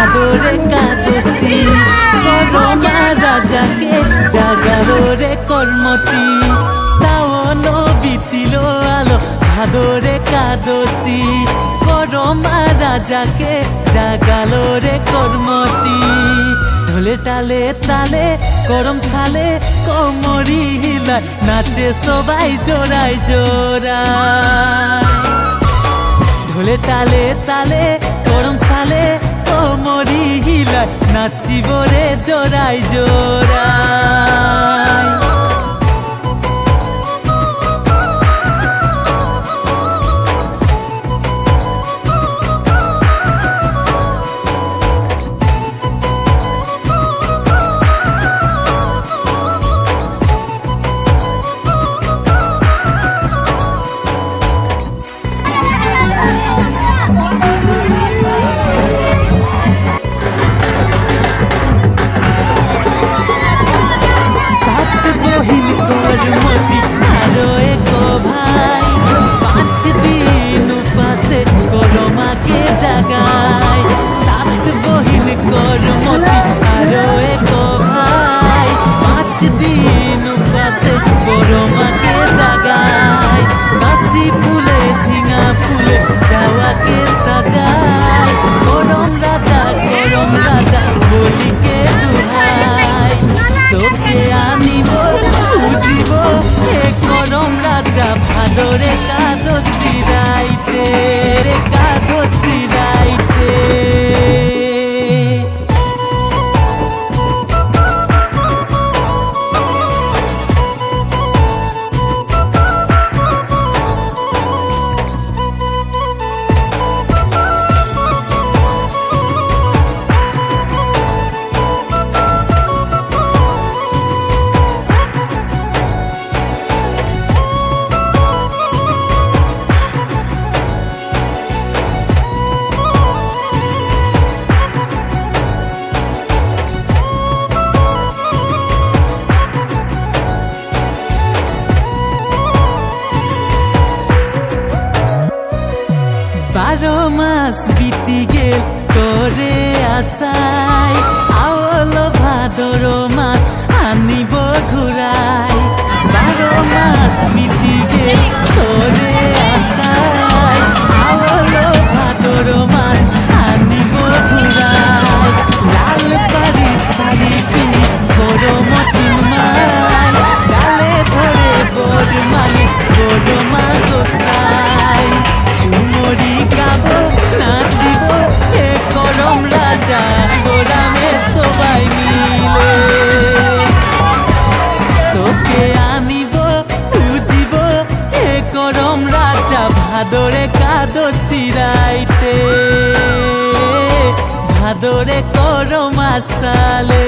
ভাদরে কাদসি করমা রাজাকে জাগালো রে কর্মতি শ্রাবণ বিতিল আলো ভাদরে কাদসি করমা রাজাকে জাগালো রে কর্মতি ঢোলে তালে তালে গরম সালে কোমরি হিলায় নাচে সবাই জোড়ায় জোড়ায় ঢোলে তালে তালে গরম সালে কোমরি হিলায় নাচিব রে জোড়ায় জোড়ায় ভাদরে কাদসি রাইতে রে কাদসি রাইতে বারো মাস বিতি গেল তোরে আশায় আওল ভাদর মাস আনিব ঘুরাই বারো মাস বিতি গেল তোরে আশায় আওল ভাদর মাস আনিব ঘুরাই লাল পাড়ি শাড়ি পিনি করমতির মাই গালে ধরে বর মালিক বড় মা গোসাই ঝুমরি গাব নাচিব এ করম রাজা গোরামে সবাই মিলে তোকে আনিব খুঁজিব এ করম রাজা ভাদরে কাদসি রাইতে ভাদরে করম আসালে